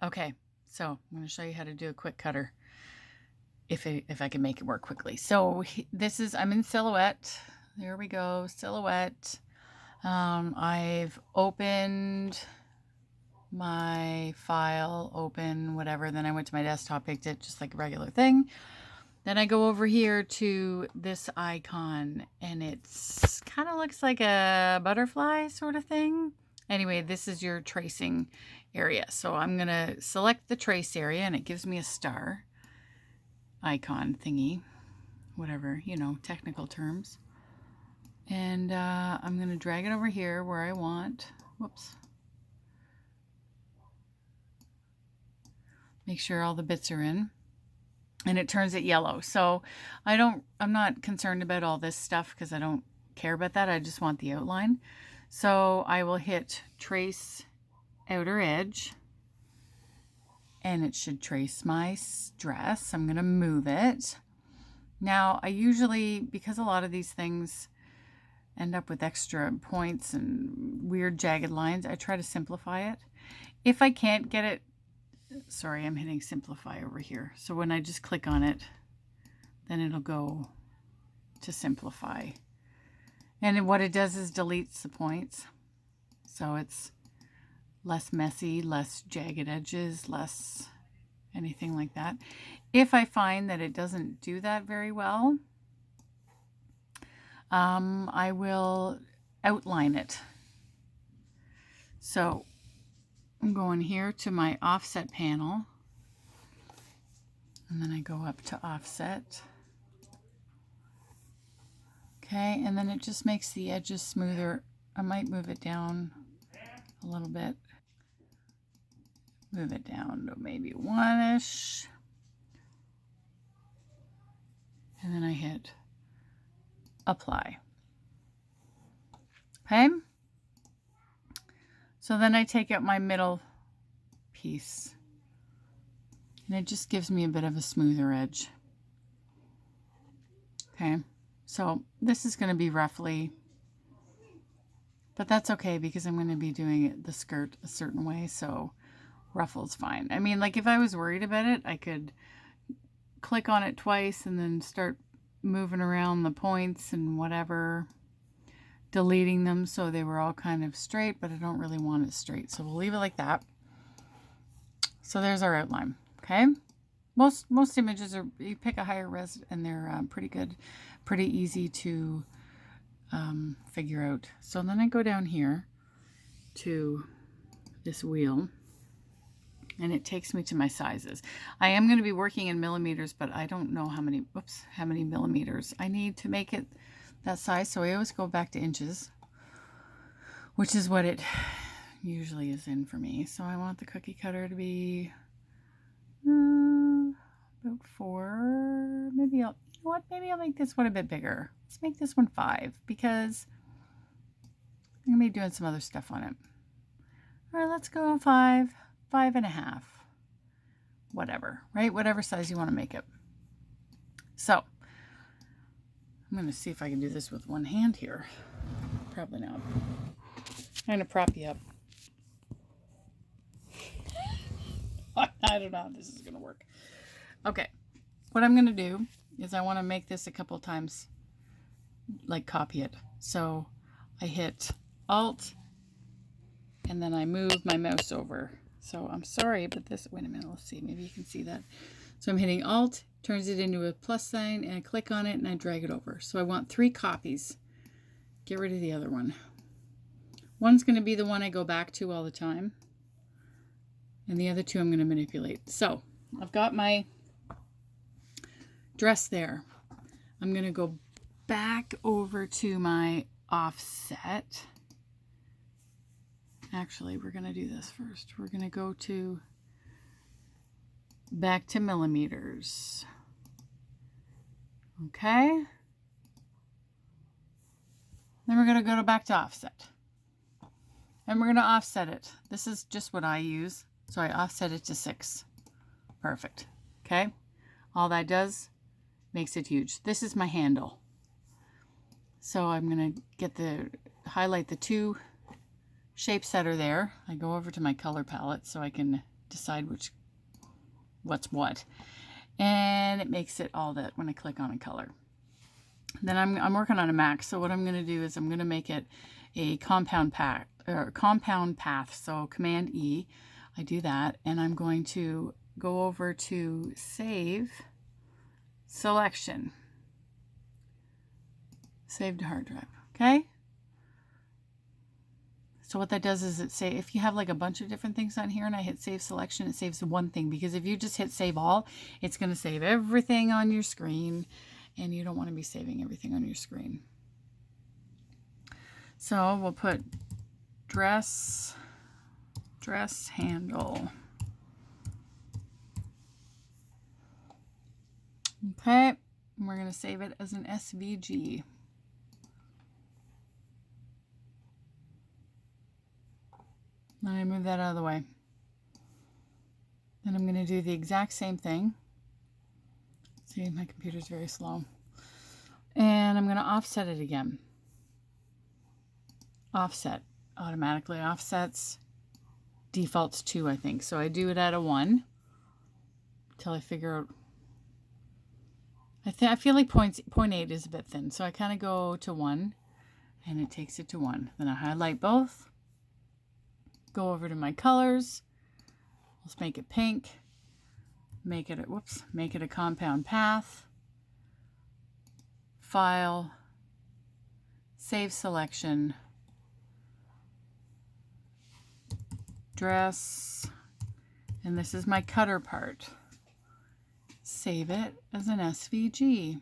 Okay, so I'm going to show you how to do a quick cutter if I can make it work quickly. So this is, I'm in Silhouette. There we go, Silhouette. I've opened my file, open whatever, then I went to my desktop, picked it just like a regular thing. Then I go over here to this icon, and it's kind of looks like a butterfly sort of thing. Anyway, this is your tracing area. So I'm going to select the trace area, and it gives me a star icon thingy, whatever, you know, technical terms. And I'm going to drag it over here where I want. Whoops. Make sure all the bits are in. And it turns it yellow. So I'm not concerned about all this stuff because I don't care about that. I just want the outline. So I will hit trace outer edge, and it should trace my dress. I'm going to move it. Now I usually, because a lot of these things end up with extra points and weird jagged lines, I try to simplify it. If I can't get it, sorry, I'm hitting simplify over here. So when I just click on it, then it'll go to simplify. And what it does is deletes the points. So it's less messy, less jagged edges, less anything like that. If I find that it doesn't do that very well, I will outline it. So I'm going here to my offset panel, and then I go up to offset. Okay, and then it just makes the edges smoother. I might move it down a little bit. Move it down to maybe 1-ish. And then I hit apply. Okay. So then I take out my middle piece, and it just gives me a bit of a smoother edge. Okay. So this is going to be roughly, but that's okay because I'm going to be doing the skirt a certain way. So ruffle's fine. I mean, like if I was worried about it, I could click on it twice and then start moving around the points and whatever, deleting them so they were all kind of straight, but I don't really want it straight. So we'll leave it like that. So there's our outline. Okay. Most images are, you pick a higher res and they're pretty good, pretty easy to figure out. So then I go down here to this wheel, and it takes me to my sizes. I am going to be working in millimeters, but I don't know how many millimeters I need to make it that size. So I always go back to inches, which is what it usually is in for me. So I want the cookie cutter to be about 4. Maybe I'll, you know what? Maybe I'll make this one a bit bigger. Let's make this one 5 because I'm going to be doing some other stuff on it. All right, let's go 5, 5.5, whatever, right? Whatever size you want to make it. So I'm going to see if I can do this with one hand here. Probably not. I'm going to prop you up. I don't know how this is going to work. Okay. What I'm going to do is I want to make this a couple times, like copy it. So I hit Alt, and then I move my mouse over. So I'm sorry, but this, wait a minute, let's see, maybe you can see that. So I'm hitting Alt, turns it into a plus sign, and I click on it and I drag it over. So I want 3 copies. Get rid of the other one. One's going to be the one I go back to all the time, and the other 2 I'm going to manipulate. So I've got my dress there. I'm going to go back over to my offset. Actually, we're going to do this first. We're going to go to back to millimeters. Okay. Then we're going to go back to offset. And we're going to offset it. This is just what I use. So I offset it to 6. Perfect. Okay. All that does makes it huge. This is my handle. So I'm going to highlight the 2 shapes that are there. I go over to my color palette so I can decide what's what. And it makes it all that when I click on a color. Then I'm working on a Mac, so what I'm going to do is I'm going to make it a compound path. So Command E, I do that, and I'm going to go over to Save Selection. Save to hard drive. Okay. So what that does is if you have like a bunch of different things on here and I hit Save Selection, it saves one thing, because if you just hit Save All, it's going to save everything on your screen, and you don't want to be saving everything on your screen. So we'll put dress handle. Okay, and we're going to save it as an SVG. Then I move that out of the way. Then I'm going to do the exact same thing. See, my computer's very slow. And I'm going to offset it again. Offset. Automatically offsets. Defaults 2, I think. So I do it at a 1 until I figure out. I feel like 0.8 is a bit thin. So I kind of go to 1 and it takes it to 1. Then I highlight both. Go over to my colors. Let's make it pink. Make it a compound path. File. Save selection. Dress. And this is my cutter part. Save it as an SVG.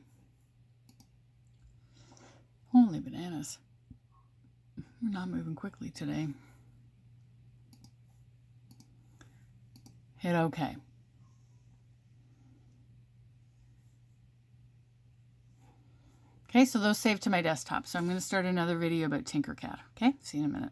Holy bananas. We're not moving quickly today. Hit OK. Okay, so those saved to my desktop. So I'm going to start another video about Tinkercad. Okay, see you in a minute.